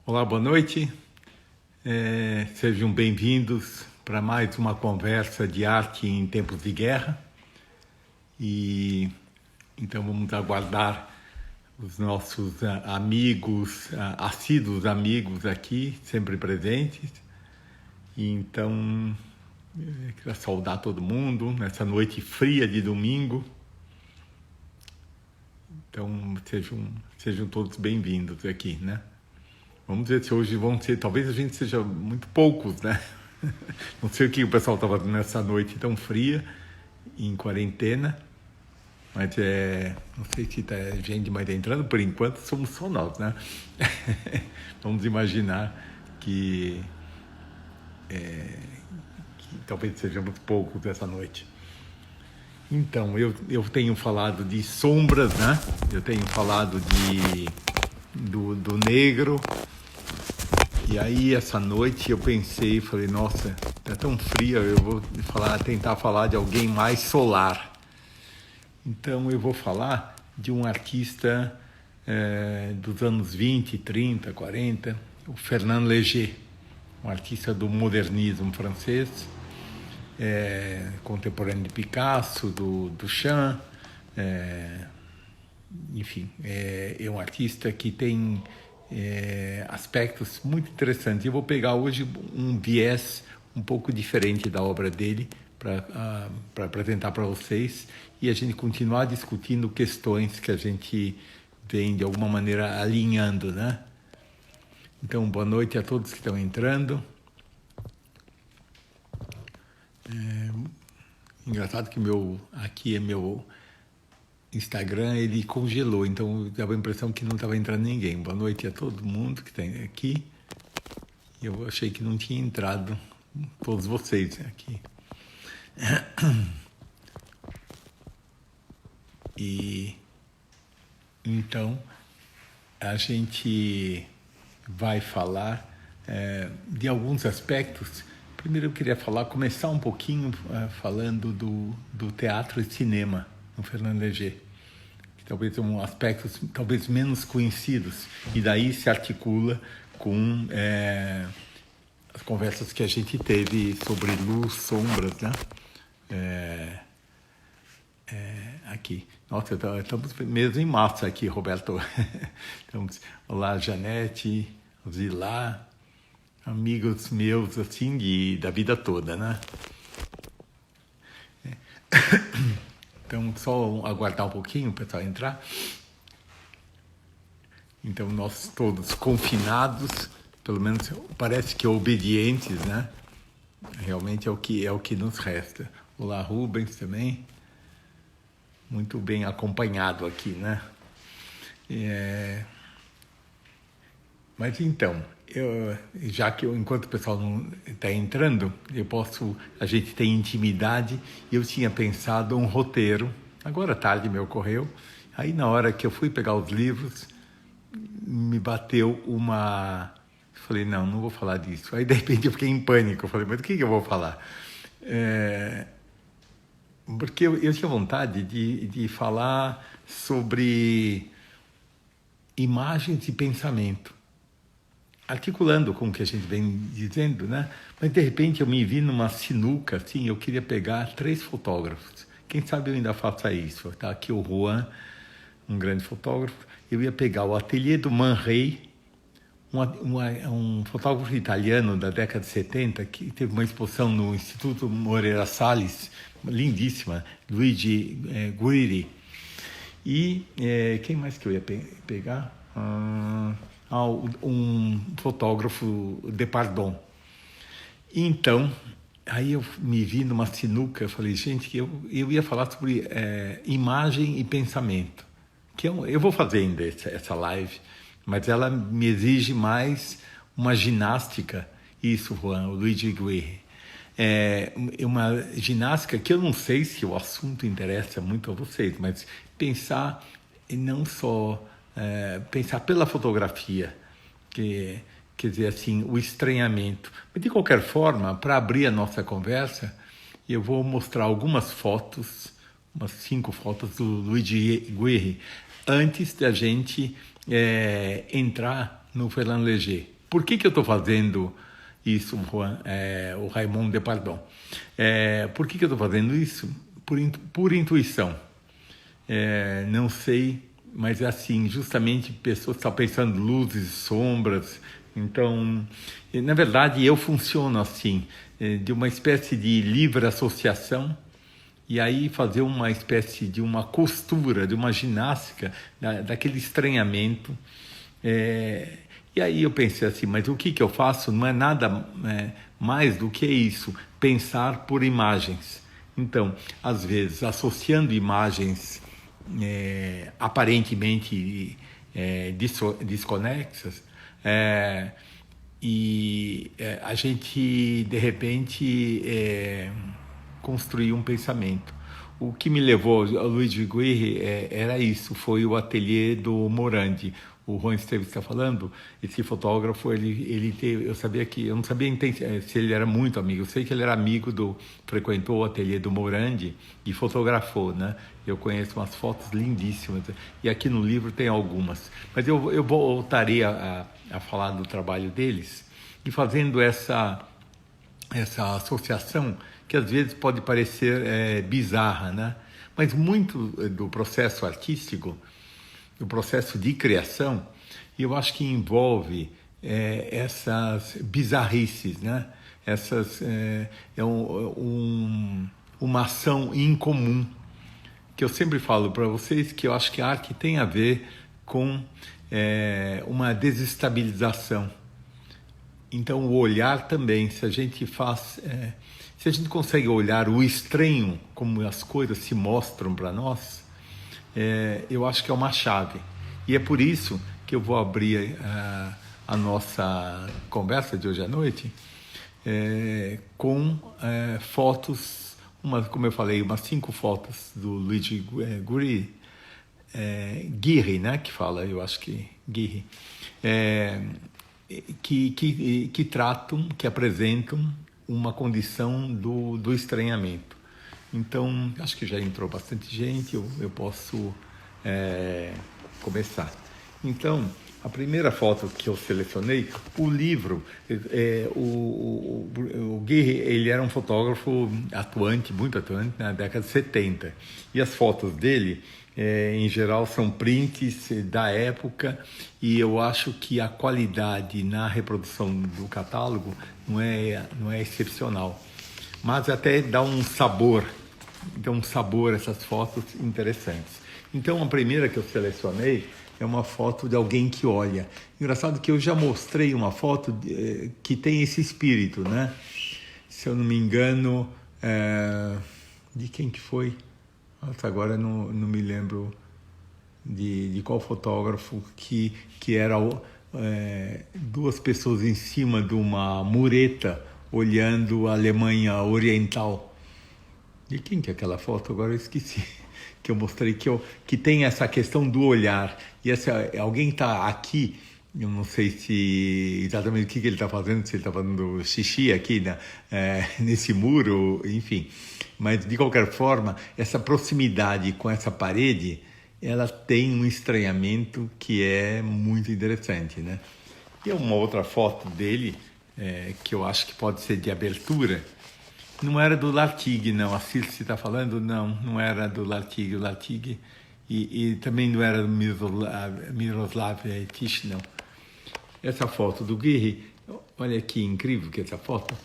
Olá, boa noite. Sejam bem-vindos para mais uma conversa de arte em tempos de guerra. E então vamos aguardar os nossos amigos, assíduos amigos aqui, sempre presentes. E então, queria saudar todo mundo nessa noite fria de domingo. Então, sejam todos bem-vindos aqui, né? Vamos ver se hoje vão ser, talvez a gente seja muito poucos, né? Não sei o que o pessoal estava fazendo nessa noite tão fria, em quarentena, mas não sei se tá gente mais entrando, por enquanto somos só nós, né? Vamos imaginar que talvez sejamos poucos essa noite. Então, eu tenho falado de sombras, né? Eu tenho falado do negro. E aí, essa noite, eu pensei, falei, nossa, tá tão fria, eu vou tentar falar de alguém mais solar. Então, eu vou falar de um artista dos anos 20, 30, 40, o Fernand Léger, um artista do modernismo francês, contemporâneo de Picasso, do Duchamp, enfim, é um artista que tem aspectos muito interessantes. Eu vou pegar hoje um viés um pouco diferente da obra dele para apresentar para vocês e a gente continuar discutindo questões que a gente vem de alguma maneira alinhando, né? Então, boa noite a todos que estão entrando. Engraçado que aqui é meu Instagram, ele congelou, então dava a impressão que não estava entrando ninguém. Boa noite a todo mundo que está aqui. Eu achei que não tinha entrado todos vocês aqui. E então a gente vai falar de alguns aspectos. Primeiro eu queria começar um pouquinho falando do teatro e cinema no Fernand Léger, que talvez são aspectos talvez menos conhecidos, e daí se articula com as conversas que a gente teve sobre luz, sombras, né? Aqui. Nossa, estamos mesmo em massa aqui, Roberto. Olá, Janete, Zilá, amigos meus, assim, da vida toda, né? Então, só aguardar um pouquinho o pessoal entrar. Então, nós todos confinados, pelo menos parece que obedientes, né? Realmente é o que nos resta. Olá, Rubens também. Muito bem acompanhado aqui, né? Mas então, já que enquanto o pessoal não está entrando, a gente tem intimidade, e eu tinha pensado um roteiro, agora à tarde me ocorreu, aí na hora que eu fui pegar os livros, me bateu falei, não vou falar disso. Aí de repente eu fiquei em pânico, eu falei, mas o que eu vou falar? Porque eu tinha vontade de falar sobre imagens e pensamento, articulando com o que a gente vem dizendo, né? Mas de repente eu me vi numa sinuca, assim, eu queria pegar 3 fotógrafos. Quem sabe eu ainda faça isso. Tá aqui o Juan, um grande fotógrafo. Eu ia pegar o ateliê do Man Ray, um fotógrafo italiano da década de 70, que teve uma exposição no Instituto Moreira Salles, lindíssima, Luigi Guiri. E quem mais que eu ia pegar? Um fotógrafo Depardon. Então, aí eu me vi numa sinuca, eu falei, gente, eu ia falar sobre imagem e pensamento, que eu vou fazer ainda essa live, mas ela me exige mais uma ginástica, isso, Juan, o Luigi Guerre. Uma ginástica que eu não sei se o assunto interessa muito a vocês, mas pensar e não só pensar pela fotografia, quer dizer assim, o estranhamento. Mas de qualquer forma, para abrir a nossa conversa, eu vou mostrar algumas fotos, umas 5 fotos do Luigi Guerre, antes da gente entrar no Fernando Léger. Por que eu estou fazendo isso, o Raymond Depardon? Por que eu estou fazendo isso? Por intuição. Não sei, mas é assim, justamente pessoas estão pensando luzes, sombras. Então, na verdade, eu funciono assim, de uma espécie de livre associação, e aí fazer uma espécie de uma costura, de uma ginástica, daquele estranhamento. E aí eu pensei assim, mas o que eu faço não é nada mais do que isso, pensar por imagens. Então, às vezes, associando imagens aparentemente desconexas, a gente, de repente, construir um pensamento. O que me levou ao Luigi Guerri era isso, foi o ateliê do Morandi. O Juan Esteves está falando, esse fotógrafo, eu sabia que, eu não sabia se ele era muito amigo, eu sei que ele era amigo frequentou o ateliê do Morandi e fotografou, né? Eu conheço umas fotos lindíssimas, e aqui no livro tem algumas, mas eu voltarei a falar do trabalho deles, e fazendo essa associação, que às vezes pode parecer bizarra, né? Mas muito do processo artístico, do processo de criação, eu acho que envolve essas bizarrices, né? Uma ação incomum, que eu sempre falo para vocês que eu acho que a arte tem a ver com uma desestabilização. Então, o olhar também, se a gente consegue olhar o estranho, como as coisas se mostram para nós, eu acho que é uma chave. E é por isso que eu vou abrir a nossa conversa de hoje à noite com fotos, como eu falei, umas 5 fotos do Luigi Guerri, né, que fala, eu acho que Guerri, que tratam, que apresentam uma condição do estranhamento. Então, acho que já entrou bastante gente, eu posso começar. Então, a primeira foto que eu selecionei, o livro, o Guerri, ele era um fotógrafo muito atuante na década de 70. E as fotos dele, em geral, são prints da época, e eu acho que a qualidade na reprodução do catálogo não é excepcional. Mas até dá um sabor a essas fotos interessantes. Então, a primeira que eu selecionei é uma foto de alguém que olha. Engraçado que eu já mostrei uma foto que tem esse espírito, né? Se eu não me engano, de quem que foi? Até agora não me lembro de qual fotógrafo que era duas pessoas em cima de uma mureta olhando a Alemanha Oriental. De quem que é aquela foto? Agora eu esqueci. Que eu mostrei que tem essa questão do olhar. E alguém está aqui, eu não sei se exatamente o que ele está fazendo, se ele está fazendo xixi aqui nesse muro, enfim. Mas, de qualquer forma, essa proximidade com essa parede, ela tem um estranhamento que é muito interessante, né? E uma outra foto dele, que eu acho que pode ser de abertura. Não era do Lartigue, não. A Circe está falando? Não era do Lartigue. O Lartigue e também não era do Miroslav Tisch, não. Essa foto do Guerri, olha que incrível que essa foto,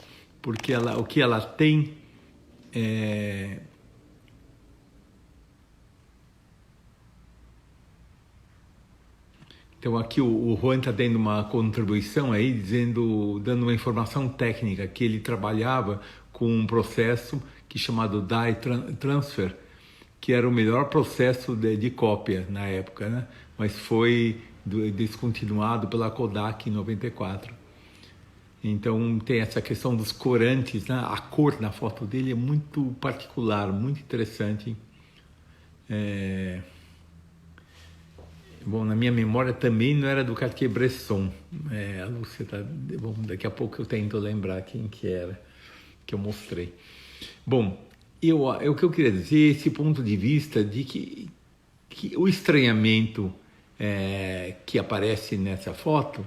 porque o que ela tem Então aqui o Juan está dando uma contribuição aí, dando uma informação técnica, que ele trabalhava com um processo chamado dye transfer, que era o melhor processo de cópia na época, né? Mas foi descontinuado pela Kodak em 94. Então tem essa questão dos corantes, né? A cor na foto dele é muito particular, muito interessante. Bom, na minha memória também não era do Cartier-Bresson. A Lúcia bom, daqui a pouco eu tento lembrar quem que era, que eu mostrei. Bom, o que eu queria dizer, esse ponto de vista de que o estranhamento que aparece nessa foto,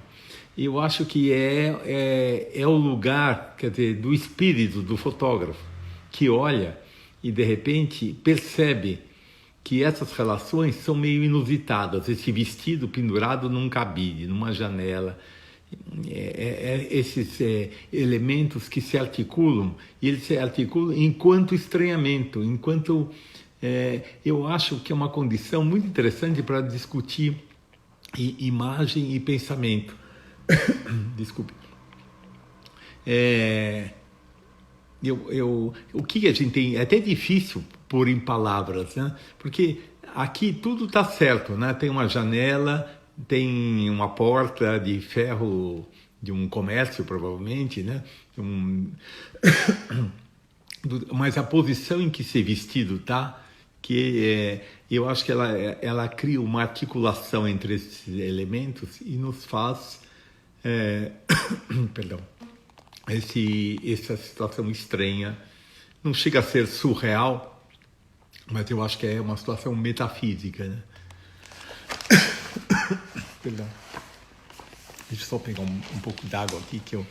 eu acho que é o lugar, quer dizer, do espírito do fotógrafo, que olha e de repente percebe que essas relações são meio inusitadas. Esse vestido pendurado num cabide, numa janela, esses elementos que se articulam, e eles se articulam enquanto estranhamento, enquanto eu acho que é uma condição muito interessante para discutir imagem e pensamento. Desculpe. O que a gente tem é até difícil pôr em palavras, né? Porque aqui tudo está certo, né? Tem uma janela, tem uma porta de ferro de um comércio, provavelmente, né? Mas a posição em que esse vestido está, eu acho que ela cria uma articulação entre esses elementos e nos faz perdão, essa situação estranha. Não chega a ser surreal, mas eu acho que é uma situação metafísica, né? Perdão. Deixa eu só pegar um pouco d'água aqui que eu...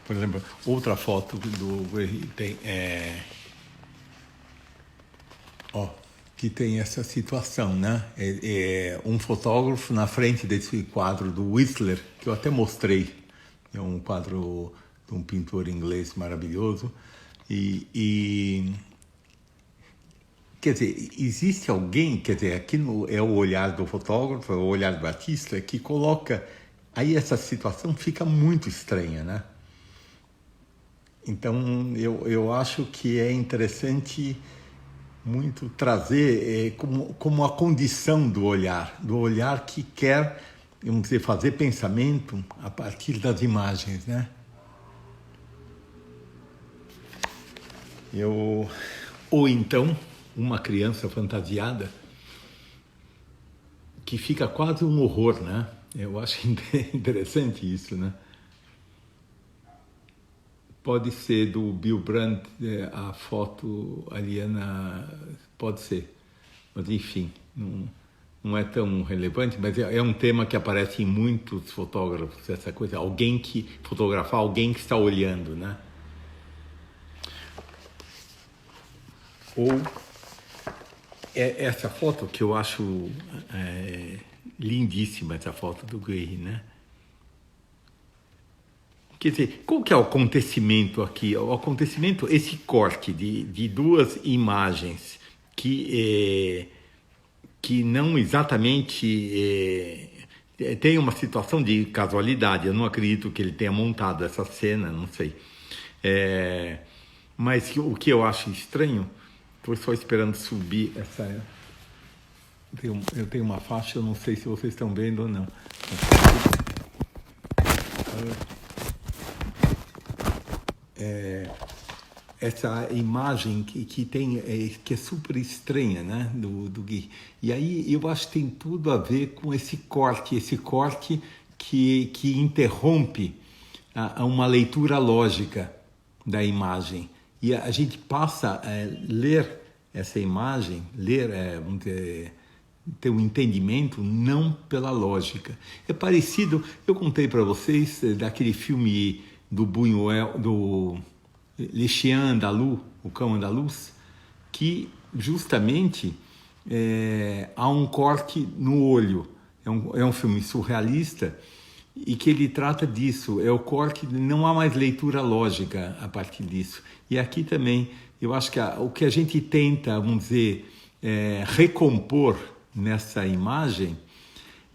Por exemplo, outra foto do tem que tem essa situação, né? Um fotógrafo na frente desse quadro do Whistler, que eu até mostrei, é um quadro de um pintor inglês maravilhoso, quer dizer, existe alguém, quer dizer, aqui é o olhar do fotógrafo, é o olhar do artista, que coloca, aí essa situação fica muito estranha, né? Então, eu acho que é interessante muito trazer como a condição do olhar que quer, vamos dizer, fazer pensamento a partir das imagens, né? Ou então, uma criança fantasiada que fica quase um horror, né? Eu acho interessante isso, né? Pode ser do Bill Brandt, a foto aliena, pode ser. Mas, enfim, não é tão relevante, mas é um tema que aparece em muitos fotógrafos, essa coisa, fotografar alguém que está olhando, né? Ou essa foto que eu acho lindíssima, essa foto do Gehry, né? Quer dizer, qual que é o acontecimento aqui? O acontecimento, esse corte de duas imagens que não exatamente tem uma situação de casualidade. Eu não acredito que ele tenha montado essa cena, não sei. Mas o que eu acho estranho, estou só esperando subir essa... Eu tenho uma faixa, eu não sei se vocês estão vendo ou não. Essa imagem que tem que é super estranha, né, do Gui. E aí eu acho que tem tudo a ver com esse corte que interrompe uma leitura lógica da imagem. E a gente passa a ler essa imagem, ter um entendimento não pela lógica. É parecido, eu contei para vocês daquele filme do Buñuel, do Le Chien Andalou, O Cão Andaluz, que justamente há um corte no olho. É um filme surrealista e que ele trata disso. É o corte, não há mais leitura lógica a partir disso. E aqui também, eu acho que o que a gente tenta, vamos dizer, recompor nessa imagem,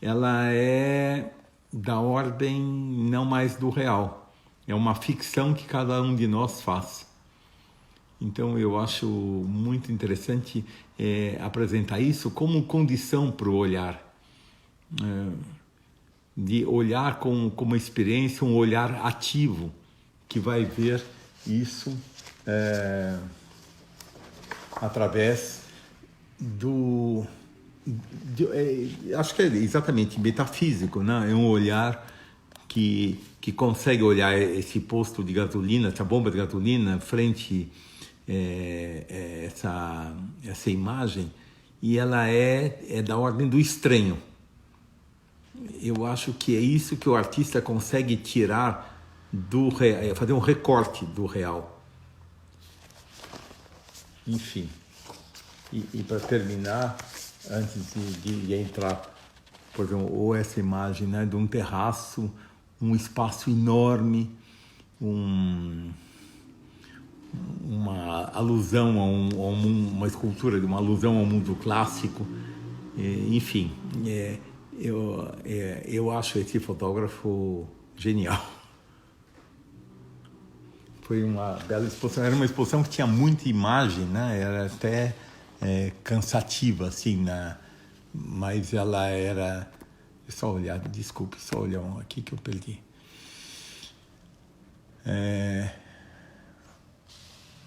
ela é da ordem não mais do real. É uma ficção que cada um de nós faz. Então, eu acho muito interessante apresentar isso como condição para o olhar. De olhar como uma experiência, um olhar ativo, que vai ver isso através acho que é exatamente metafísico, né? É um olhar que consegue olhar esse posto de gasolina, essa bomba de gasolina, frente essa imagem, e ela é da ordem do estranho. Eu acho que é isso que o artista consegue tirar do real, fazer um recorte do real. Enfim, e para terminar, antes de entrar, por exemplo, ou essa imagem, né, de um terraço, um espaço enorme, uma alusão uma escultura, de uma alusão ao mundo clássico, enfim, eu acho esse fotógrafo genial. Foi uma bela exposição, era uma exposição que tinha muita imagem, né? Era até cansativa, assim, né? Mas ela era... Só olhar, desculpe, só olhar um aqui que eu perdi.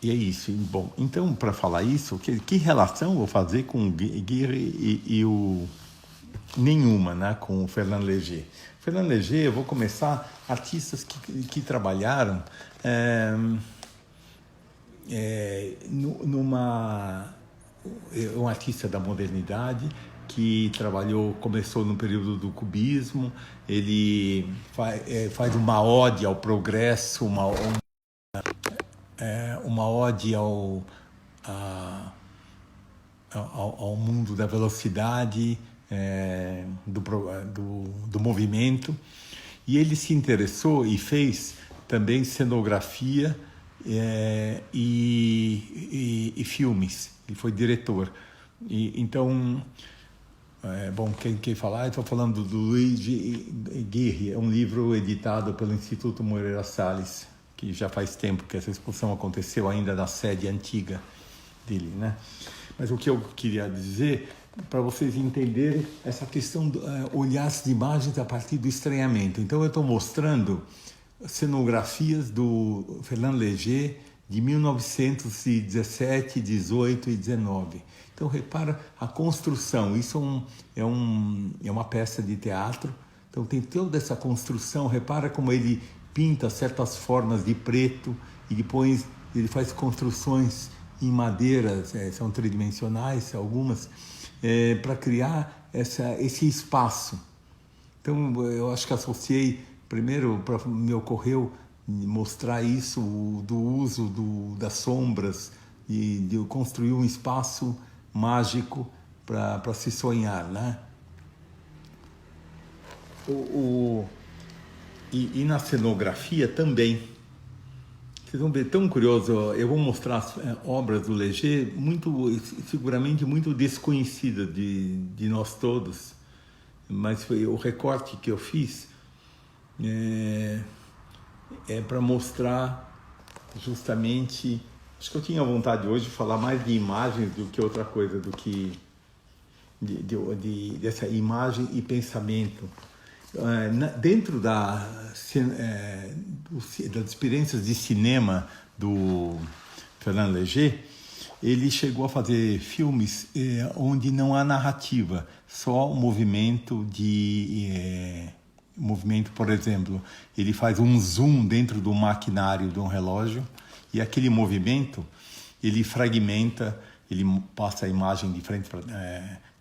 E é isso. Bom, então, para falar isso, que relação vou fazer com o Guirre e o... Nenhuma, né? Com o Fernand Léger. Fernand Léger, eu vou começar artistas que trabalharam um artista da modernidade que começou no período do cubismo. Ele faz uma ode ao progresso, uma ode ao mundo da velocidade, do movimento, e ele se interessou e fez também cenografia e filmes. Ele foi diretor. Então, bom, quem falar, estou falando do Luigi Guirre, é um livro editado pelo Instituto Moreira Salles, que já faz tempo que essa exposição aconteceu, ainda na sede antiga dele, né? Mas o que eu queria dizer, para vocês entenderem, essa questão de olhar as imagens a partir do estranhamento. Então, eu estou mostrando cenografias do Fernand Léger de 1917, 18 e 19. Então, repara a construção. Isso é uma peça de teatro. Então, tem toda essa construção. Repara como ele pinta certas formas de preto e depois ele faz construções em madeiras, são tridimensionais algumas, para criar esse espaço. Então, eu acho que associei, primeiro, me ocorreu mostrar isso, do uso das sombras, e de construir um espaço mágico para se sonhar, né? E na cenografia também. Vocês vão ver, tão curioso, eu vou mostrar as obras do Léger, seguramente muito desconhecidas de nós todos, mas foi o recorte que eu fiz para mostrar justamente... Acho que eu tinha vontade hoje de falar mais de imagens do que outra coisa, do que dessa imagem e pensamento. Dentro das experiências de cinema do Fernand Léger, ele chegou a fazer filmes onde não há narrativa, só o movimento por exemplo, ele faz um zoom dentro do maquinário de um relógio e aquele movimento ele fragmenta, ele passa a imagem de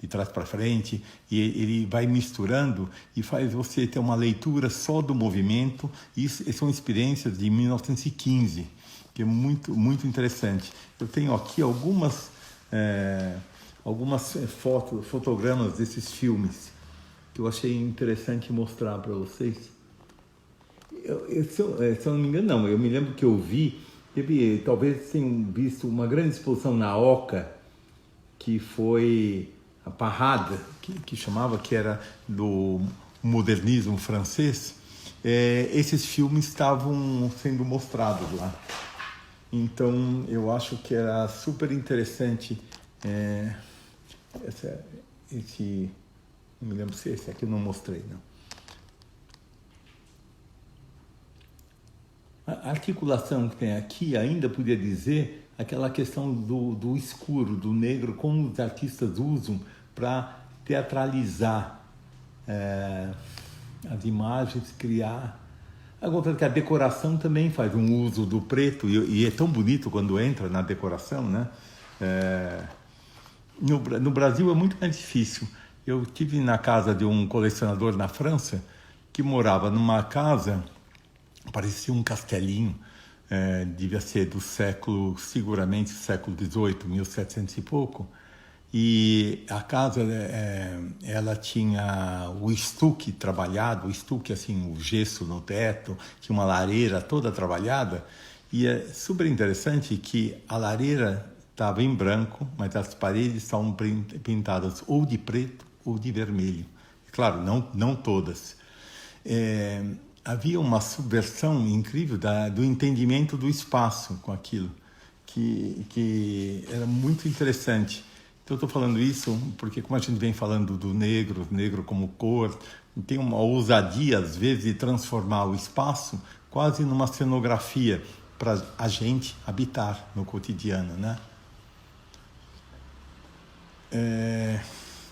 trás para frente, e ele vai misturando e faz você ter uma leitura só do movimento. Isso são experiências de 1915, que é muito, muito interessante. Eu tenho aqui algumas fotogramas desses filmes que eu achei interessante mostrar para vocês. Se eu não me engano, não, eu me lembro que eu talvez tenham visto uma grande exposição na Oca, que foi a Parrada, que chamava, que era do modernismo francês. Esses filmes estavam sendo mostrados lá. Então, eu acho que era super interessante não me lembro se esse aqui eu não mostrei, não. A articulação que tem aqui, ainda podia dizer, aquela questão do escuro, do negro, como os artistas usam para teatralizar as imagens, criar. Agora que a decoração também faz um uso do preto e é tão bonito quando entra na decoração, né? No Brasil é muito mais difícil. Eu tive na casa de um colecionador na França que morava numa casa, parecia um castelinho, devia ser do século, seguramente século XVIII, 1700 e pouco. E a casa, ela tinha o estuque trabalhado, o estuque, assim, o gesso no teto, tinha uma lareira toda trabalhada. E é super interessante que a lareira estava em branco, mas as paredes estavam pintadas ou de preto ou de vermelho. Claro, não todas. Havia uma subversão incrível do entendimento do espaço com aquilo, que era muito interessante. Então, eu estou falando isso porque, como a gente vem falando do negro como cor, tem uma ousadia, às vezes, de transformar o espaço quase numa cenografia para a gente habitar no cotidiano, né?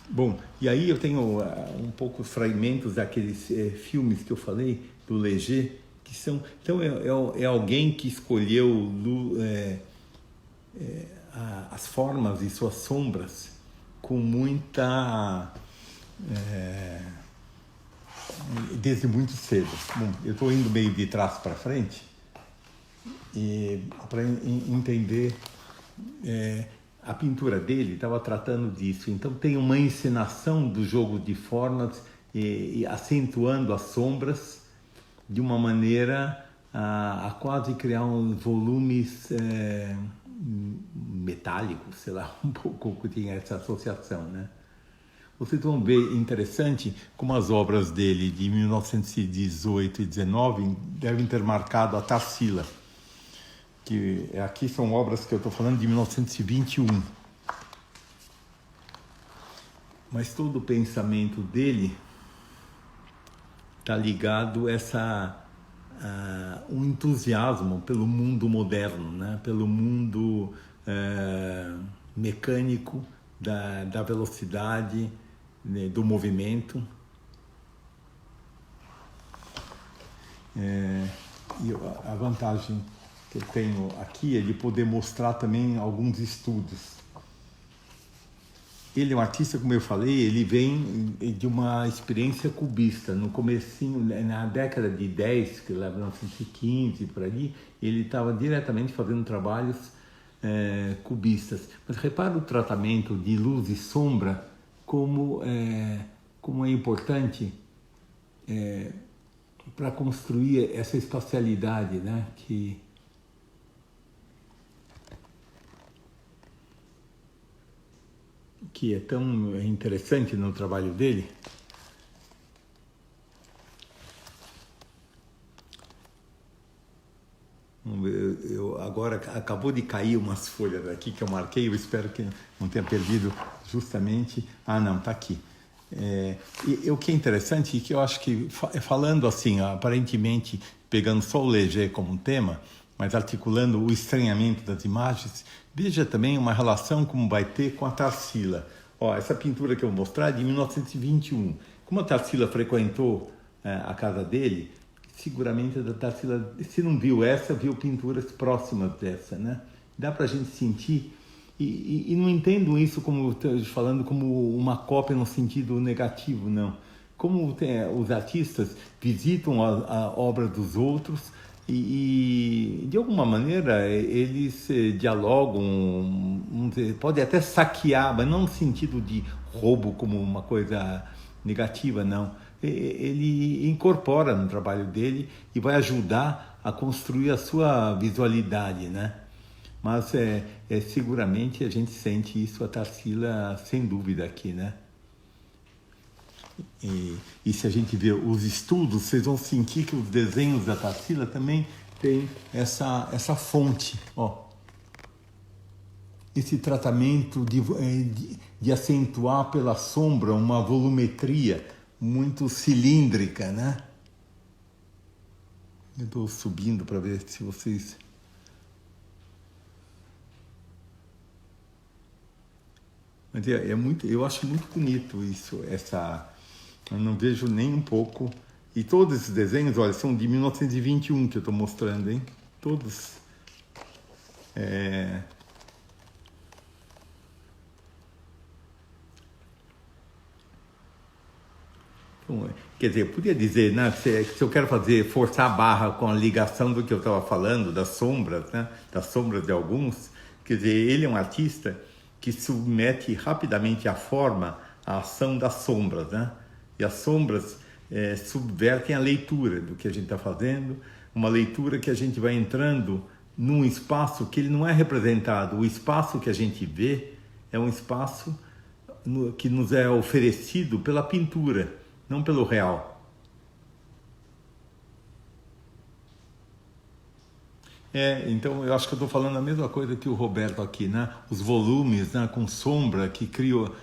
Bom, e aí eu tenho um pouco fragmentos daqueles filmes que eu falei, do Léger, que são... Então, é alguém que escolheu as formas e suas sombras com muita... desde muito cedo. Bom, eu estou indo meio de trás para frente e para entender... a pintura dele estava tratando disso. Então tem uma encenação do jogo de formas e acentuando as sombras de uma maneira a quase criar uns volumes metálicos, sei lá, um pouco que tinha essa associação, né? Vocês vão ver interessante como as obras dele de 1918 e 19 devem ter marcado a Tarsila, que aqui são obras que eu estou falando de 1921. Mas todo o pensamento dele está ligado a um entusiasmo pelo mundo moderno, né? Pelo mundo mecânico, da velocidade, né? Do movimento. E a vantagem que eu tenho aqui é de poder mostrar também alguns estudos. Ele é um artista, como eu falei, ele vem de uma experiência cubista. No comecinho, na década de 10, que lá 1915, por ali, ele estava diretamente fazendo trabalhos cubistas. Mas repara o tratamento de luz e sombra, como é importante para construir essa espacialidade, né? Que é tão interessante no trabalho dele. Agora acabou de cair umas folhas aqui que eu marquei, eu espero que não tenha perdido justamente. Ah, não, está aqui. E o que é interessante é que eu acho que, falando assim, aparentemente pegando só o Léger como um tema, mas articulando o estranhamento das imagens, veja também uma relação como vai ter com a Tarsila. Essa pintura que eu vou mostrar é de 1921. Como a Tarsila frequentou a casa dele, seguramente a Tarsila, se não viu essa, viu pinturas próximas dessa, né? Dá para a gente sentir, e não entendo isso como falando como uma cópia no sentido negativo, não. Como os artistas visitam a obra dos outros e de alguma maneira eles dialogam, pode até saquear, mas não no sentido de roubo como uma coisa negativa, não. Ele incorpora no trabalho dele e vai ajudar a construir a sua visualidade, né? Mas seguramente a gente sente isso, a Tarsila, sem dúvida aqui, né? E se a gente ver os estudos, vocês vão sentir que os desenhos da Tarsila também têm essa fonte, esse tratamento de acentuar pela sombra uma volumetria muito cilíndrica, né? Eu estou subindo para ver se vocês... Mas eu acho muito bonito isso, eu não vejo nem um pouco E todos esses desenhos, olha, são de 1921 que eu estou mostrando, hein? Todos. Quer dizer, eu podia dizer, né, se eu quero forçar a barra com a ligação do que eu estava falando, das sombras, né, das sombras de alguns, quer dizer, ele é um artista que submete rapidamente à forma a ação das sombras, né? E as sombras subvertem a leitura do que a gente está fazendo, uma leitura que a gente vai entrando num espaço que ele não é representado. O espaço que a gente vê é um espaço que nos é oferecido pela pintura, não pelo real. Então eu acho que eu estou falando a mesma coisa que o Roberto aqui, né? Os volumes, né, com sombra que criam,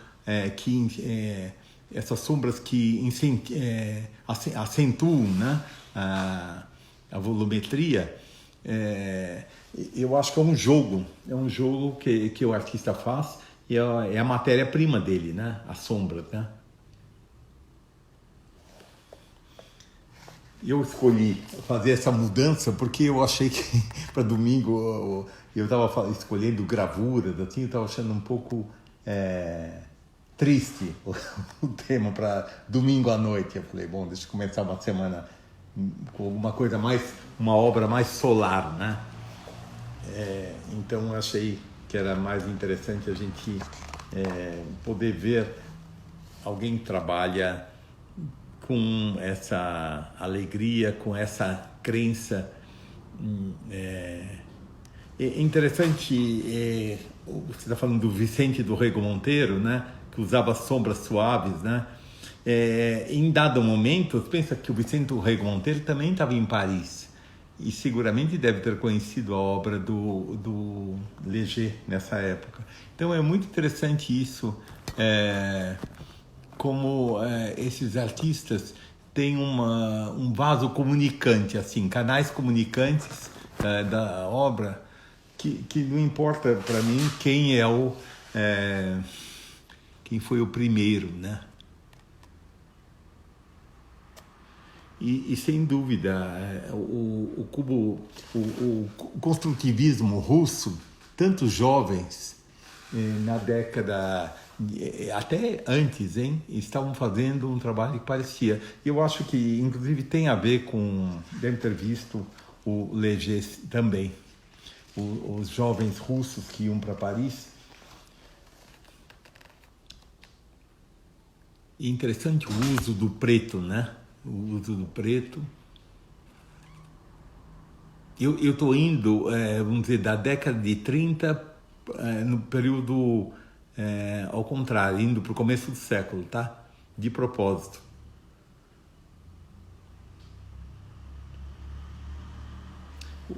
essas sombras que acentuam, né, a volumetria. Eu acho que é um jogo que o artista faz e é a matéria-prima dele, né? A sombra, né? Eu escolhi fazer essa mudança porque eu achei que para domingo eu estava escolhendo gravuras, assim, eu estava achando um pouco triste o tema para domingo à noite. Eu falei, bom, deixa eu começar uma semana com alguma coisa mais, uma obra mais solar, né? Então eu achei que era mais interessante a gente poder ver alguém que trabalha com essa alegria, com essa crença. É interessante, você está falando do Vicente do Rego Monteiro, né? Que usava sombras suaves, né? Em dado momento, você pensa que o Vicente do Rego Monteiro também estava em Paris e seguramente deve ter conhecido a obra do Léger nessa época. Então é muito interessante isso, como esses artistas têm um vaso comunicante, assim, canais comunicantes da obra, que não importa para mim quem quem foi o primeiro, né? E sem dúvida, o construtivismo russo, tantos jovens na década, até antes, hein, estavam fazendo um trabalho que parecia. Eu acho que, inclusive, tem a ver com, deve ter visto o Léger também. Os jovens russos que iam para Paris. E interessante o uso do preto, né? O uso do preto. Eu estou indo, vamos dizer, da década de 30 no período ao contrário, indo para o começo do século, tá? De propósito.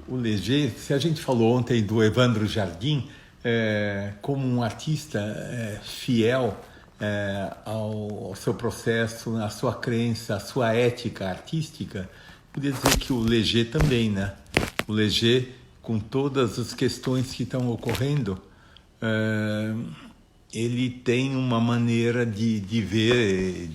O Léger, se a gente falou ontem do Evandro Jardim, como um artista fiel ao seu processo, à sua crença, à sua ética artística, podia dizer que o Léger também, né? O Léger, com todas as questões que estão ocorrendo, ele tem uma maneira de ver,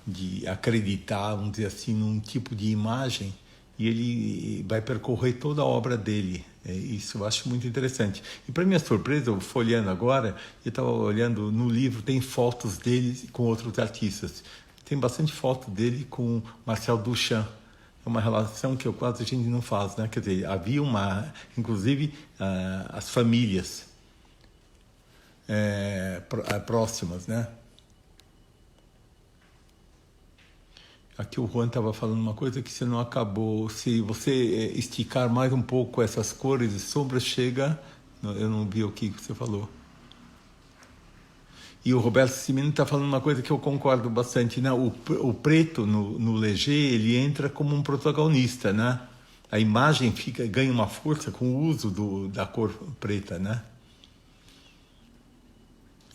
de acreditar, vamos dizer assim, num tipo de imagem, e ele vai percorrer toda a obra dele. Isso eu acho muito interessante. E para minha surpresa, eu folheando agora, eu estava olhando no livro, tem fotos dele com outros artistas. Tem bastante foto dele com Marcel Duchamp. É uma relação que quase a gente não faz, né? Quer dizer, havia inclusive, as famílias próximas, né? Aqui o Juan estava falando uma coisa que você não acabou. Se você esticar mais um pouco essas cores e sombras, chega... Eu não vi o que você falou. E o Roberto Cimino está falando uma coisa que eu concordo bastante, né? O preto no Léger, ele entra como um protagonista, né? A imagem ganha uma força com o uso da cor preta, né?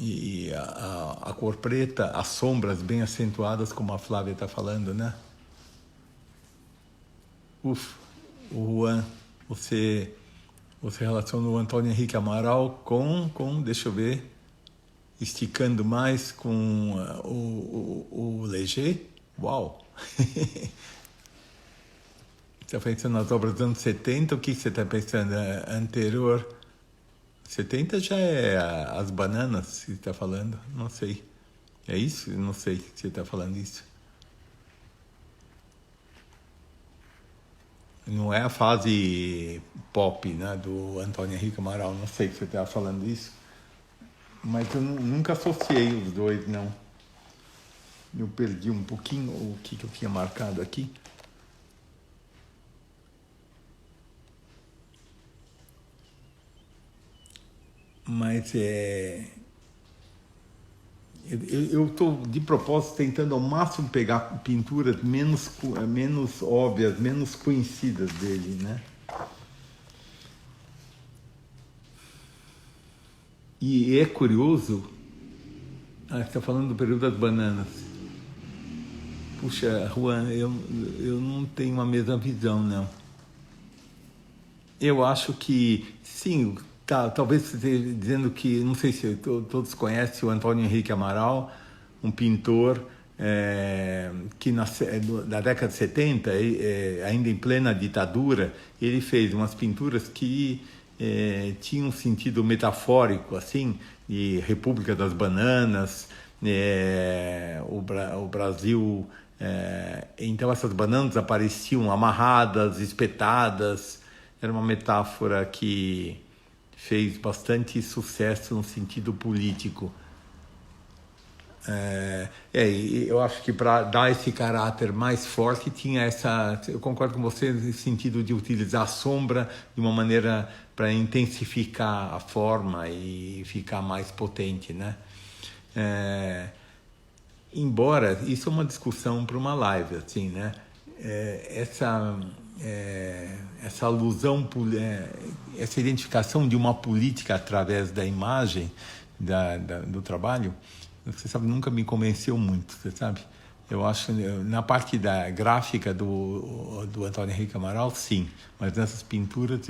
E a cor preta, as sombras bem acentuadas, como a Flávia está falando, né? O Juan, você relaciona o Antônio Henrique Amaral com, deixa eu ver, esticando mais com o Léger. Uau! Você está pensando nas obras dos anos 70? O que você está pensando? Anterior? 70 já é as bananas que você está falando? Não sei. É isso? Não sei se você está falando isso. Não é a fase pop, né, do Antônio Henrique Amaral. Não sei se você está falando isso. Mas eu nunca associei os dois, não. Eu perdi um pouquinho o que eu tinha marcado aqui. Mas eu estou, de propósito, tentando ao máximo pegar pinturas menos óbvias, menos conhecidas dele, né? E é curioso, você está falando do período das bananas. Puxa, Juan, eu não tenho a mesma visão, não. Eu acho que, sim, talvez você esteja dizendo que, não sei se todos conhecem o Antônio Henrique Amaral, um pintor que na década de 70, ainda em plena ditadura, ele fez umas pinturas que tinham um sentido metafórico, assim, de República das Bananas, o Brasil... então essas bananas apareciam amarradas, espetadas. Era uma metáfora que fez bastante sucesso no sentido político. Eu acho que para dar esse caráter mais forte tinha essa... Eu concordo com você nesse sentido de utilizar a sombra de uma maneira para intensificar a forma e ficar mais potente, né? Embora isso é uma discussão para uma live, assim, né? Essa alusão, essa identificação de uma política através da imagem do trabalho, você sabe, nunca me convenceu muito, você sabe? Eu acho, na parte da gráfica do Antônio Henrique Amaral, sim, mas nessas pinturas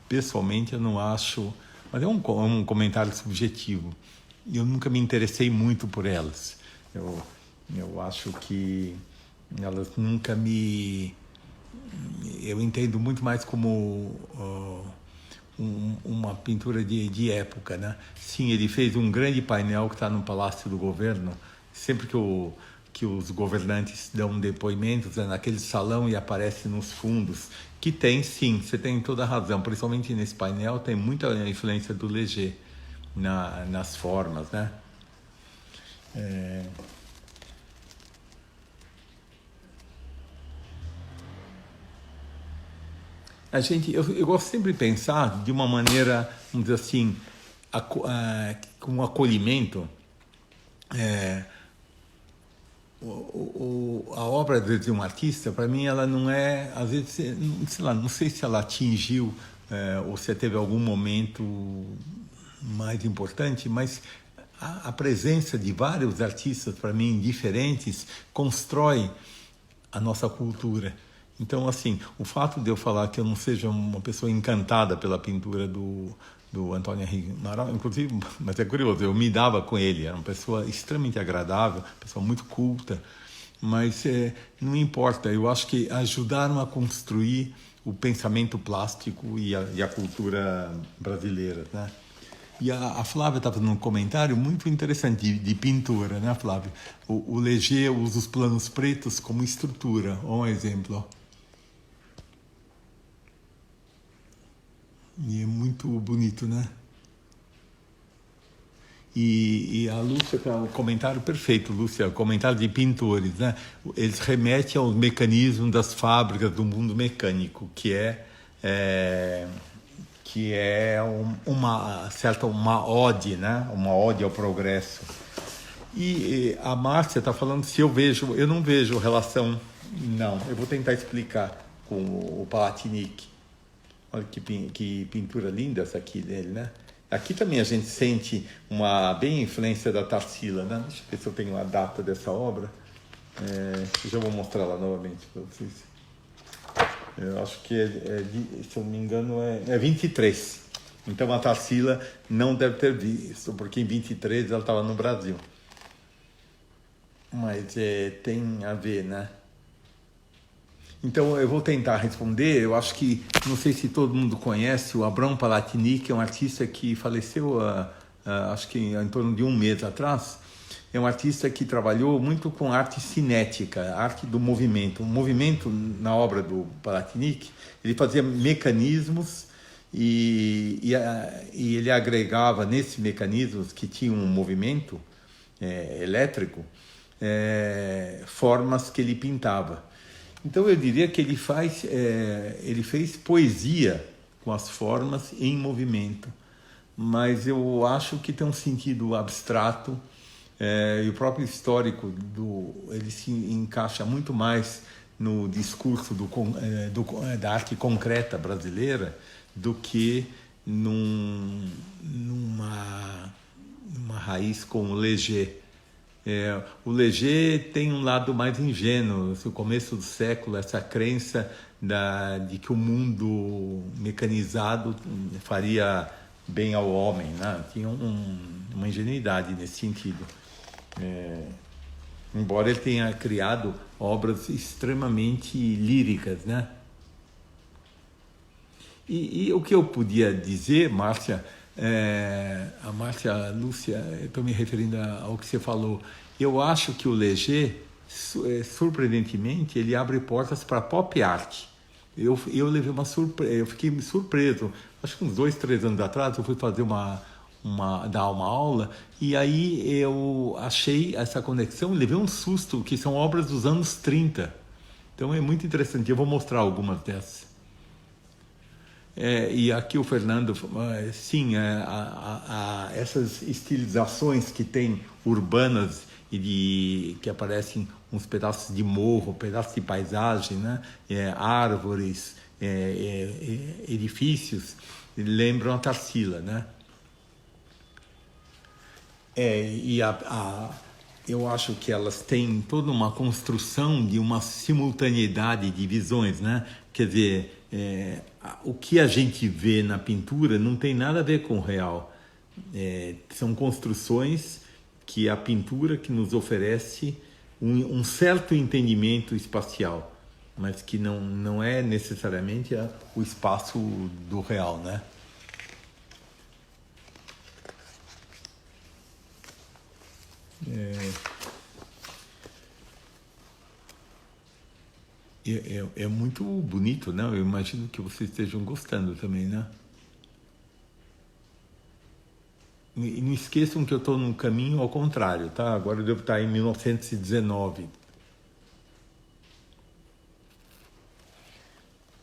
pessoalmente eu não acho, mas é um comentário subjetivo. Eu nunca me interessei muito por elas. Eu acho que elas nunca me... Eu entendo muito mais como uma pintura de época, né? Sim, ele fez um grande painel que está no Palácio do Governo. Sempre que os governantes dão depoimentos, naquele salão e aparece nos fundos, que tem, sim, você tem toda a razão, principalmente nesse painel, tem muita influência do Léger nas formas, né? Eu gosto sempre de pensar de uma maneira, vamos dizer assim, com um acolhimento. A obra de um artista, para mim, ela não é, às vezes, sei lá, não sei se ela atingiu ou se teve algum momento mais importante, mas a presença de vários artistas, para mim, diferentes, constrói a nossa cultura. Então, assim, o fato de eu falar que eu não seja uma pessoa encantada pela pintura do Antônio Henrique Amaral, inclusive, mas é curioso, eu me dava com ele, era uma pessoa extremamente agradável, pessoa muito culta, mas não importa, eu acho que ajudaram a construir o pensamento plástico e a cultura brasileira, né? E a Flávia está fazendo um comentário muito interessante de pintura, né, Flávia? O Léger usa os planos pretos como estrutura. Um exemplo. Ó. E é muito bonito, né? E a Lúcia, o comentário perfeito, Lúcia, o comentário de pintores, né? Eles remetem aos mecanismos das fábricas do mundo mecânico, que é uma ode, né? Uma ode ao progresso. E a Márcia está falando se eu não vejo relação, não. Eu vou tentar explicar com o Palatinic. Olha que pintura linda essa aqui dele, né? Aqui também a gente sente bem influência da Tarsila, né? Deixa eu ver se eu tenho a data dessa obra. Eu já vou mostrar lá novamente para vocês. Eu acho que se eu não me engano, é 23. Então a Tarsila não deve ter visto, porque em 23 ela estava no Brasil. Mas tem a ver, né? Então eu vou tentar responder. Eu acho que, não sei se todo mundo conhece, o Abram Palatini, que é um artista que faleceu, acho que em torno de um mês atrás. É um artista que trabalhou muito com arte cinética, arte do movimento. O movimento, na obra do Palatinic, ele fazia mecanismos e ele agregava nesses mecanismos que tinham um movimento elétrico, formas que ele pintava. Então eu diria que ele fez poesia com as formas em movimento, mas eu acho que tem um sentido abstrato. E o próprio histórico ele se encaixa muito mais no discurso da arte concreta brasileira do que numa raiz como o Léger. O Léger tem um lado mais ingênuo. No começo do século, essa crença de que o mundo mecanizado faria bem ao homem, né? Tinha uma ingenuidade nesse sentido. Embora ele tenha criado obras extremamente líricas, né? E o que eu podia dizer, Márcia, a Márcia Lúcia, estou me referindo ao que você falou, eu acho que o Léger, surpreendentemente, ele abre portas para pop art. Eu levei eu fiquei surpreso. Acho que uns 2, 3 anos atrás eu fui fazer dar uma aula, e aí eu achei essa conexão, levei um susto, que são obras dos anos 30. Então é muito interessante, eu vou mostrar algumas dessas. E aqui o Fernando, sim, essas estilizações que tem urbanas que aparecem uns pedaços de morro, pedaços de paisagem, né? Árvores, edifícios, lembram a Tarsila, né? Eu acho que elas têm toda uma construção de uma simultaneidade de visões, né? Quer dizer, o que a gente vê na pintura não tem nada a ver com o real. São construções que a pintura que nos oferece um certo entendimento espacial, mas que não é necessariamente o espaço do real, né? É muito bonito, né? Eu imagino que vocês estejam gostando também, né? E não esqueçam que eu estou num caminho ao contrário, tá? Agora eu devo estar em 1919.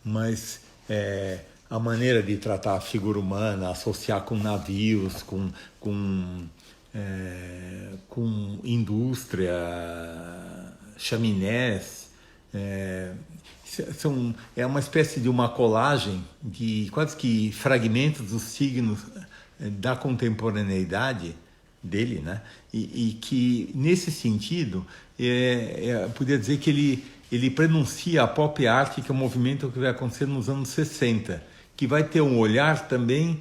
Mas a maneira de tratar a figura humana, associar com navios, com indústria, chaminés, é uma espécie de uma colagem de quase que fragmentos dos signos da contemporaneidade dele, né? E que, nesse sentido, poderia dizer que ele prenuncia a pop art, que é um movimento que vai acontecer nos anos 60, que vai ter um olhar também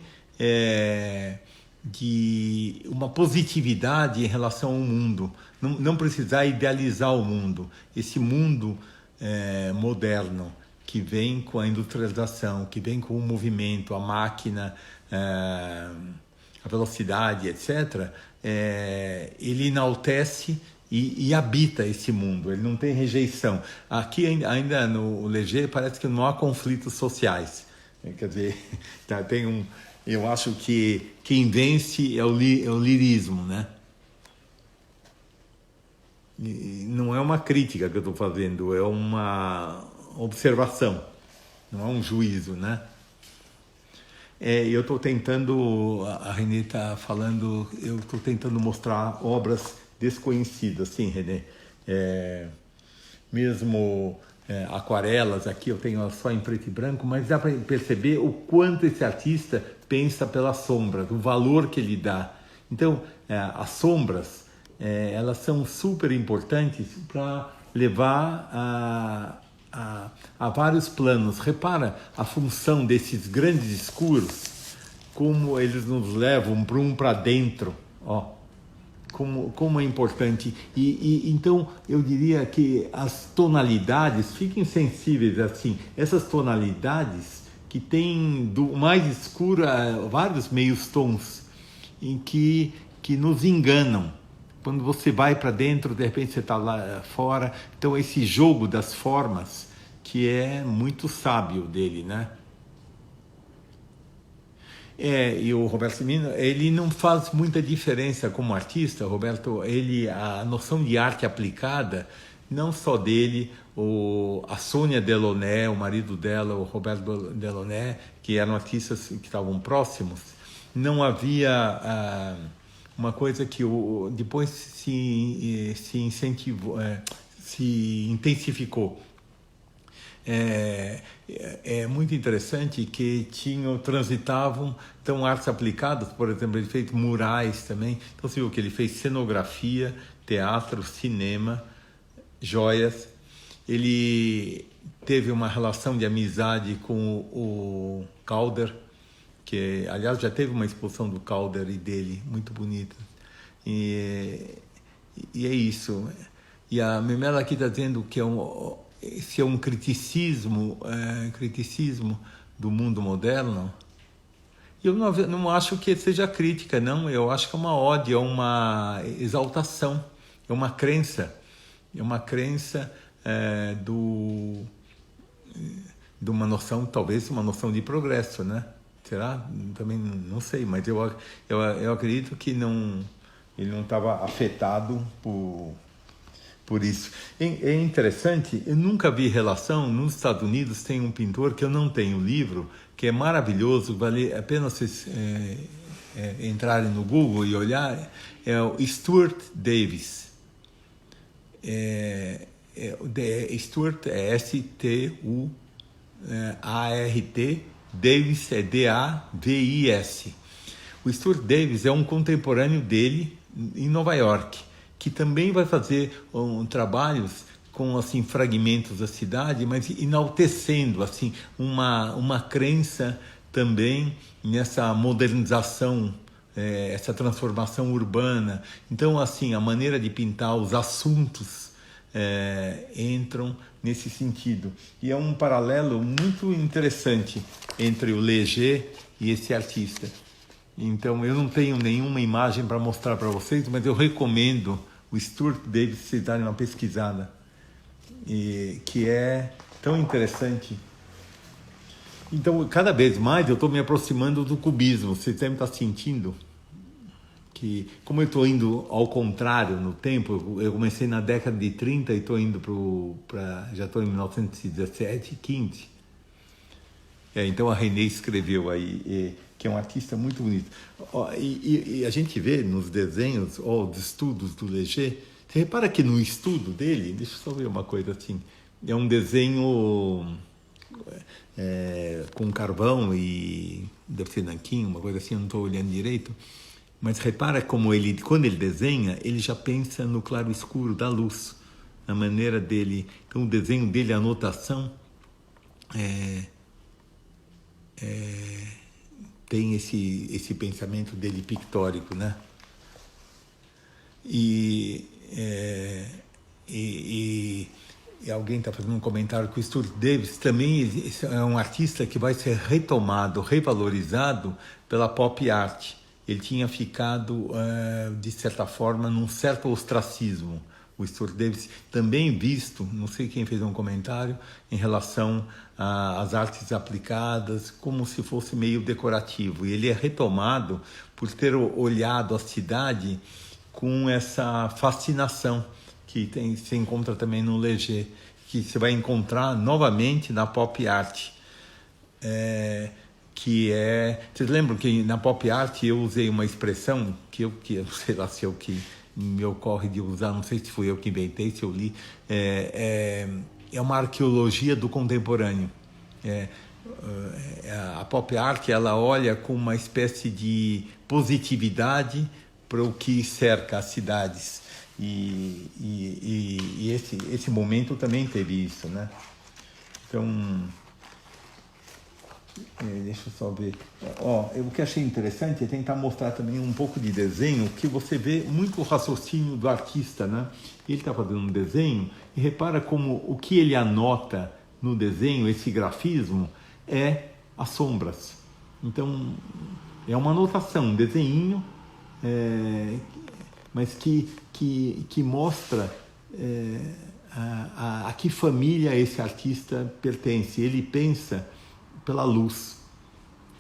de uma positividade em relação ao mundo, não precisar idealizar o mundo, esse mundo moderno que vem com a industrialização, que vem com o movimento, a máquina, a velocidade, etc., ele enaltece e habita esse mundo, ele não tem rejeição. Aqui ainda no Léger parece que não há conflitos sociais, quer dizer, eu acho que quem vence é o lirismo, né? E não é uma crítica que eu estou fazendo, é uma observação, não é um juízo, né? Eu estou tentando, a Renê está falando, eu estou tentando mostrar obras desconhecidas, sim, Renê. Mesmo aquarelas, aqui eu tenho só em preto e branco, mas dá para perceber o quanto esse artista pensa pelas sombras, o valor que ele dá. Então, as sombras, elas são super importantes para levar a vários planos. Repara a função desses grandes escuros, como eles nos levam para dentro, ó, como é importante. Então, eu diria que as tonalidades, fiquem sensíveis assim, essas tonalidades que tem do mais escuro a vários meios tons, em que nos enganam. Quando você vai para dentro, de repente você está lá fora. Então, esse jogo das formas, que é muito sábio dele, né? E o Roberto Firmino, ele não faz muita diferença como artista, Roberto. A noção de arte aplicada, não só dele, a Sônia Delaunay, o marido dela, o Roberto Delaunay, que eram artistas que estavam próximos, não havia uma coisa que depois se incentivou, se intensificou. É muito interessante que transitavam então artes aplicadas, por exemplo, ele fez murais também. Então você viu que ele fez cenografia, teatro, cinema, joias. Ele teve uma relação de amizade com o Calder, que aliás já teve uma exposição do Calder e dele muito bonita. E é isso. E a Memela aqui está dizendo que esse é um criticismo do mundo moderno. Eu não acho que seja crítica, não. Eu acho que é uma ode, é uma exaltação, é uma crença de uma noção, talvez uma noção de progresso, né? Será? Também não sei, mas eu acredito que ele não estava afetado por isso. É interessante, eu nunca vi relação. Nos Estados Unidos tem um pintor que eu não tenho livro, que é maravilhoso, vale a pena vocês entrarem no Google e olhar, é o Stuart Davis. Stuart é S-T-U-A-R-T, Davis é D-A-V-I-S. O Stuart Davis é um contemporâneo dele em Nova York, que também vai fazer trabalhos com assim fragmentos da cidade, mas enaltecendo assim uma crença também nessa modernização, essa transformação urbana. Então assim, a maneira de pintar, os assuntos entram nesse sentido. E é um paralelo muito interessante entre o Léger e esse artista. Então eu não tenho nenhuma imagem para mostrar para vocês, mas eu recomendo o Stuart Davis, vocês darem uma pesquisada, que é tão interessante. Então, cada vez mais eu estou me aproximando do cubismo. Vocês devem estar sentindo que, como eu estou indo ao contrário no tempo, eu comecei na década de 30 e estou indo já estou em 1917, 15. Então a René escreveu aí, que é um artista muito bonito. E a gente vê nos desenhos, os estudos do Léger, você repara que no estudo dele, deixa eu só ver uma coisa assim, é um desenho com carvão e deve ser nanquim, uma coisa assim, eu não estou olhando direito, mas repara como quando ele desenha, ele já pensa no claro escuro da luz, na maneira dele. Então o desenho dele, a anotação, tem esse pensamento dele pictórico, né? E alguém está fazendo um comentário que o Stuart Davis também é um artista que vai ser retomado, revalorizado pela pop art. Ele tinha ficado, de certa forma, num certo ostracismo. O Stuart Davis também visto, não sei quem fez um comentário, em relação às artes aplicadas, como se fosse meio decorativo. E ele é retomado por ter olhado a cidade com essa fascinação que se encontra também no Léger, que você vai encontrar novamente na pop art. Vocês lembram que na pop art eu usei uma expressão que eu não sei lá se é o que me ocorre de usar, não sei se fui eu que inventei, se eu li, é uma arqueologia do contemporâneo. A pop art, ela olha com uma espécie de positividade para o que cerca as cidades, e esse momento também teve isso, né? Então Deixa eu só ver. O que achei interessante é tentar mostrar também um pouco de desenho, que você vê muito o raciocínio do artista, né? Ele está fazendo um desenho e repara como o que ele anota no desenho, esse grafismo, é as sombras. Então, é uma anotação, um desenho, mas que mostra a que família esse artista pertence. Ele pensa pela luz.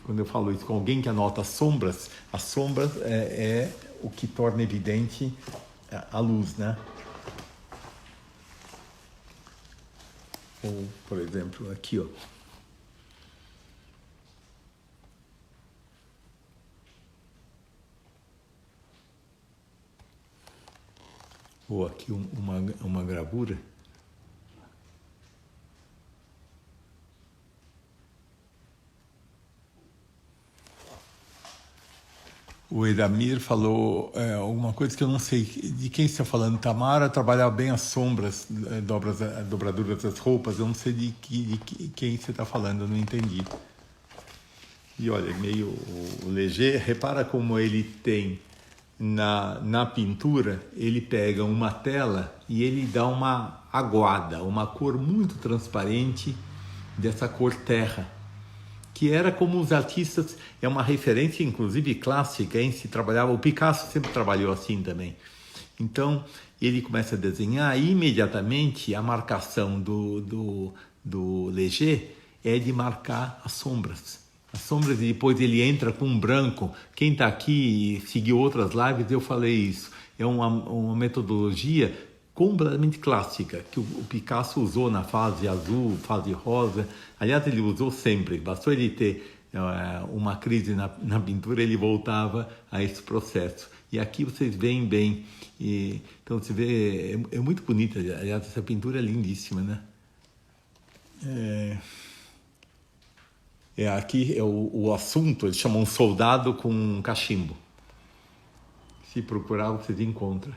Quando eu falo isso com alguém que anota as sombras é o que torna evidente a luz, né? Ou, por exemplo, aqui, ó. Ou aqui uma gravura. O Edamir falou alguma coisa que eu não sei de quem você está falando. Tamara trabalhava bem as sombras, dobraduras das roupas. Eu não sei de quem você está falando, eu não entendi. E olha, meio o Léger, repara como ele tem na pintura, ele pega uma tela e ele dá uma aguada, uma cor muito transparente dessa cor terra, que era como os artistas, é uma referência inclusive clássica, hein? Se trabalhava, o Picasso sempre trabalhou assim também. Então ele começa a desenhar e imediatamente a marcação do Léger é de marcar as sombras. As sombras, e depois ele entra com um branco. Quem está aqui e seguiu outras lives, eu falei isso. É uma metodologia completamente clássica, que o Picasso usou na fase azul, fase rosa. Aliás, ele usou sempre. Bastou ele ter uma crise na pintura, ele voltava a esse processo. E aqui vocês veem bem. Então, você vê, é muito bonita. Aliás, essa pintura é lindíssima, né? Aqui é o assunto, eles chamam soldado com um cachimbo. Se procurar, vocês encontram.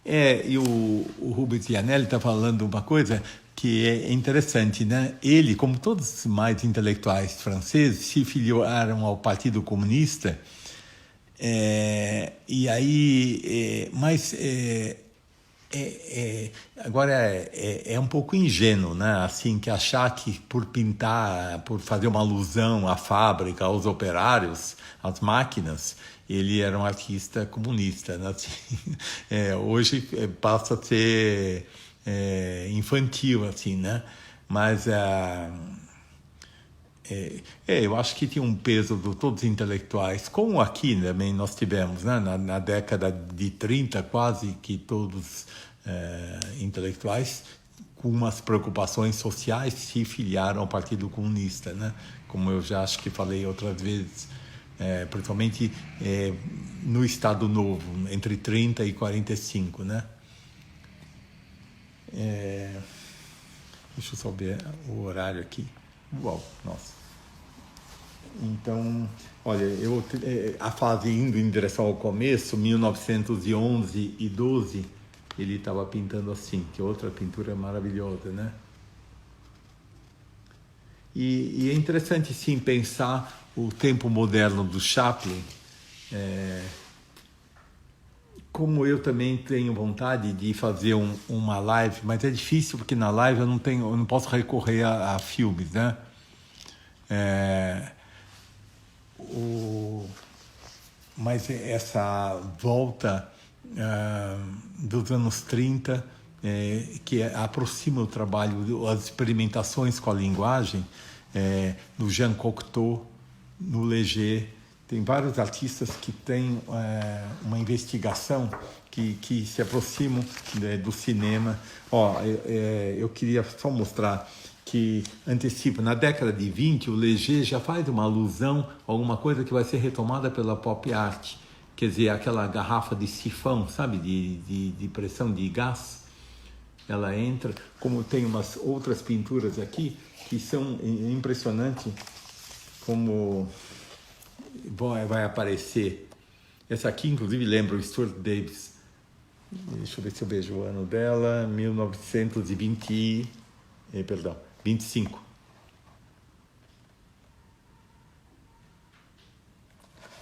E o Rubens Iannelli está falando uma coisa que é interessante, né? Ele, como todos os mais intelectuais franceses, se filiaram ao Partido Comunista, e aí, agora é um pouco ingênuo, né? Assim, que achar que por pintar, por fazer uma alusão à fábrica, aos operários, às máquinas, ele era um artista comunista, né? Assim, hoje passa a ser infantil, assim, né? Mas eu acho que tinha um peso de todos os intelectuais, como aqui também nós tivemos, né? Na década de 30, quase que todos intelectuais com umas preocupações sociais se filiaram ao Partido Comunista, né? Como eu já acho que falei outras vezes, principalmente no Estado Novo, entre 30 e 45, né? Deixa eu só ver o horário aqui. Uau, nossa. Então, olha, a fase indo em direção ao começo, 1911 e 12, ele estava pintando assim, que outra pintura maravilhosa, né? E é interessante, sim, pensar o tempo moderno do Chaplin, como eu também tenho vontade de fazer uma live, mas é difícil porque na live eu não posso recorrer a filmes, né? Mas essa volta dos anos 30, que aproxima o trabalho, as experimentações com a linguagem, no Jean Cocteau, no Léger. Tem vários artistas que têm uma investigação que se aproximam do cinema. Eu queria só mostrar que antecipa, na década de 20, o Léger já faz uma alusão a alguma coisa que vai ser retomada pela pop art. Quer dizer, aquela garrafa de sifão, sabe, de pressão de gás, ela entra, como tem umas outras pinturas aqui, que são impressionantes, como vai aparecer. Essa aqui, inclusive, lembra o Stuart Davis. Deixa eu ver se eu vejo o ano dela, 1920 perdão, 25.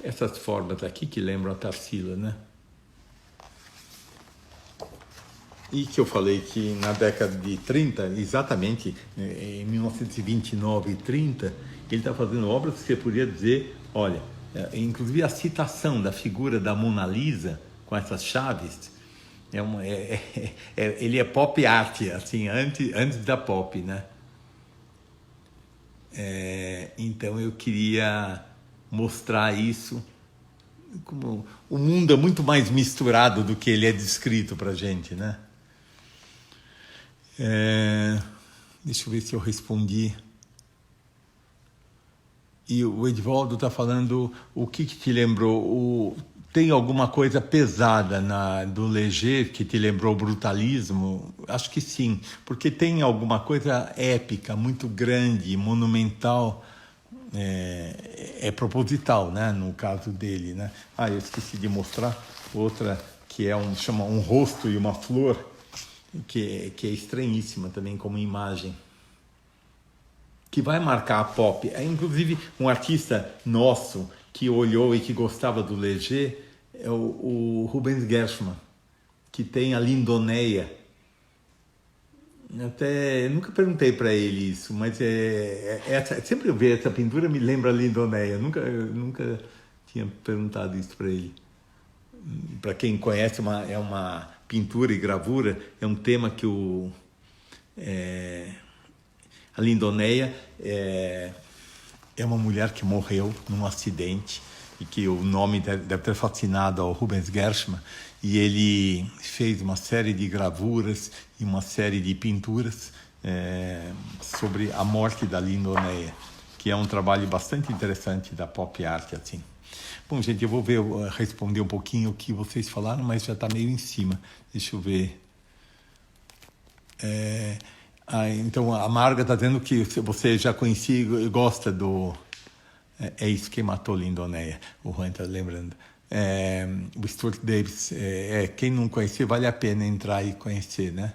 Essas formas aqui que lembram a Tarsila, né? E que eu falei que na década de 30, exatamente em 1929 e 30, ele está fazendo obras que você poderia dizer, olha, inclusive a citação da figura da Mona Lisa com essas chaves, ele é pop art, assim, antes da pop, né? Então eu queria mostrar isso, como o mundo é muito mais misturado do que ele é descrito para a gente, né? Deixa eu ver se eu respondi. E o Edvaldo está falando o que te lembrou? Tem alguma coisa pesada do Leger que te lembrou o brutalismo? Acho que sim, porque tem alguma coisa épica, muito grande, monumental, é proposital, né? No caso dele, né? Eu esqueci de mostrar outra que chama um rosto e uma flor, que é estranhíssima também como imagem, que vai marcar a pop. Inclusive, um artista nosso que olhou e que gostava do Leger é o Rubens Gershman, que tem a Lindoneia. Até eu nunca perguntei para ele isso, mas sempre eu vejo essa pintura me lembra a Lindoneia. Eu nunca tinha perguntado isso para ele. Para quem conhece, é uma pintura e gravura, é um tema que a Lindoneia é uma mulher que morreu num acidente e que o nome deve ter fascinado ao Rubens Gershman, e ele fez uma série de gravuras e uma série de pinturas sobre a morte da Lindoneia, que é um trabalho bastante interessante da pop art, assim. Bom, gente, eu vou responder um pouquinho o que vocês falaram, mas já está meio em cima. Deixa eu ver. Então, a Marga está dizendo que você já conhecia e gosta do... É isso que matou Lindoneia, o Juan está lembrando. O Stuart Davis, quem não conhecia, vale a pena entrar e conhecer, né?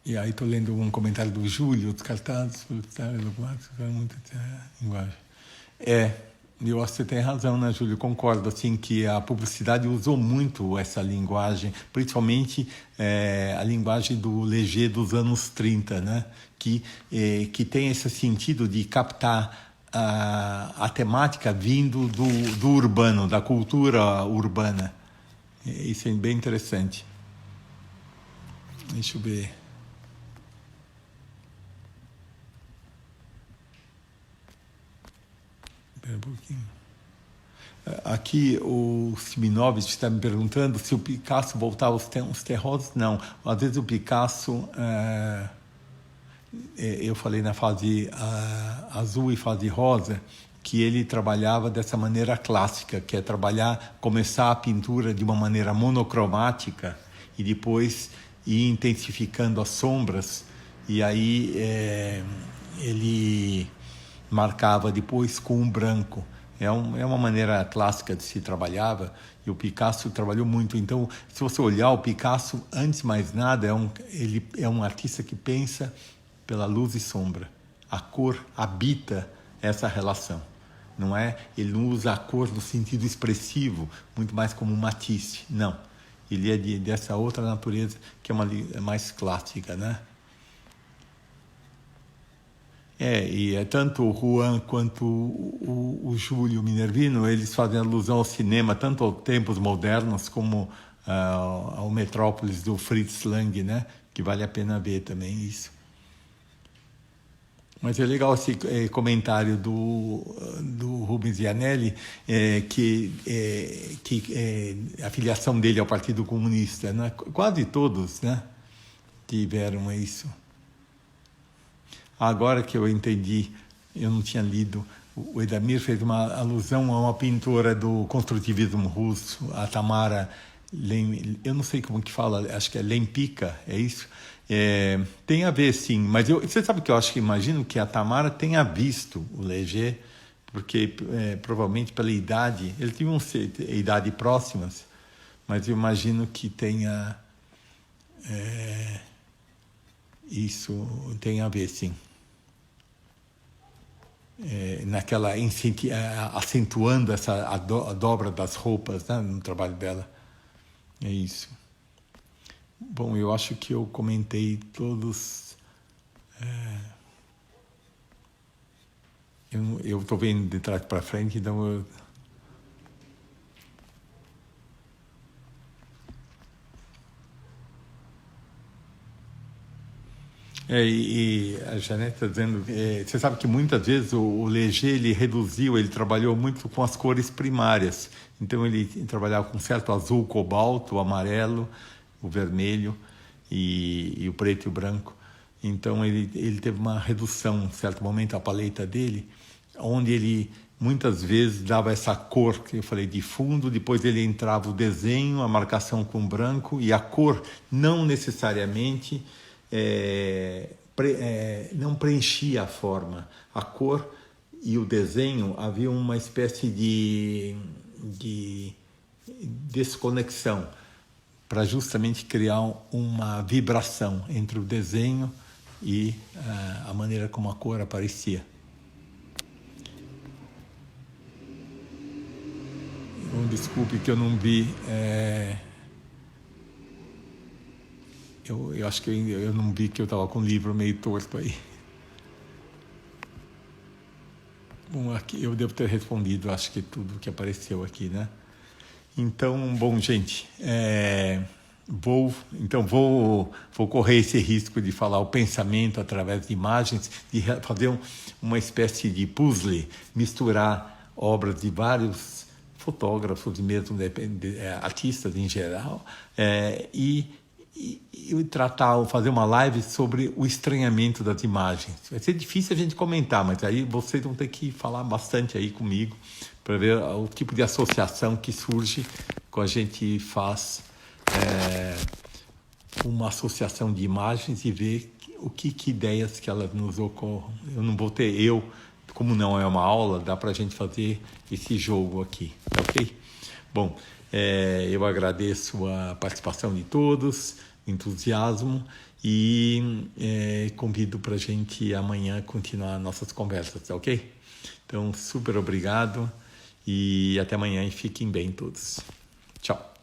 E aí estou lendo um comentário do Júlio, dos cartazes, muita linguagem. Eu acho que você tem razão, né, Júlio? Concordo, assim, que a publicidade usou muito essa linguagem, principalmente a linguagem do Leger dos anos 30, né? Que tem esse sentido de captar a temática vindo do urbano, da cultura urbana. Isso é bem interessante. Deixa eu ver. Espera um pouquinho. Aqui o Siminovich está me perguntando se o Picasso voltava aos terrosos. Não, às vezes o Picasso, eu falei na fase azul e fase rosa, que ele trabalhava dessa maneira clássica, que é começar a pintura de uma maneira monocromática e depois ir intensificando as sombras, e aí ele marcava depois com um branco. É uma maneira clássica de se trabalhava, e o Picasso trabalhou muito. Então, se você olhar o Picasso, antes de mais nada, ele é um artista que pensa pela luz e sombra. A cor habita essa relação. Ele não usa a cor no sentido expressivo, muito mais como um matisse. Não. Ele é dessa outra natureza, que é mais clássica, né? E tanto o Juan quanto o Júlio Minervino, eles fazem alusão ao cinema, tanto aos tempos modernos como ao Metrópolis do Fritz Lang, né? Que vale a pena ver também isso. Mas é legal esse comentário do Rubens Gianelli, que a filiação dele ao Partido Comunista, né? Quase todos, né, tiveram isso. Agora que eu entendi, eu não tinha lido, o Edamir fez uma alusão a uma pintora do construtivismo russo, a Tamara, eu não sei como que fala, acho que é Lempicka, é isso? Tem a ver, sim, mas você sabe que eu imagino que a Tamara tenha visto o Leger, porque provavelmente pela idade, eles tinham idade próximas, mas eu imagino que tenha Isso tem a ver, sim. Naquela acentuando a dobra das roupas, né, no trabalho dela. É isso. Bom, eu acho que eu comentei todos. Eu estou vendo de trás para frente, então eu. E a Janete está dizendo, você sabe que muitas vezes o Leger ele trabalhou muito com as cores primárias. Então ele trabalhava com certo azul, cobalto, o amarelo, o vermelho e o preto e o branco. Então ele teve uma redução, em certo momento, a paleta dele, onde ele muitas vezes dava essa cor que eu falei de fundo, depois ele entrava o desenho, a marcação com branco e a cor não necessariamente não preenchia a forma. A cor e o desenho havia uma espécie de desconexão para justamente criar uma vibração entre o desenho e a maneira como a cor aparecia. Desculpe que eu não vi. Eu acho que eu não vi que eu estava com o livro meio torto aí. Bom, aqui eu devo ter respondido, acho que tudo que apareceu aqui, né? Então, bom, gente, vou correr esse risco de falar o pensamento através de imagens, de fazer uma espécie de puzzle, misturar obras de vários fotógrafos e mesmo artistas em geral, e fazer uma live sobre o estranhamento das imagens. Vai ser difícil a gente comentar, mas aí vocês vão ter que falar bastante aí comigo para ver o tipo de associação que surge quando a gente faz uma associação de imagens e ver que ideias que elas nos ocorram. Eu não vou ter como não é uma aula, dá para a gente fazer esse jogo aqui, tá ok? Bom, eu agradeço a participação de todos, entusiasmo e convido para a gente amanhã continuar nossas conversas, tá ok? Então, super obrigado e até amanhã e fiquem bem todos. Tchau.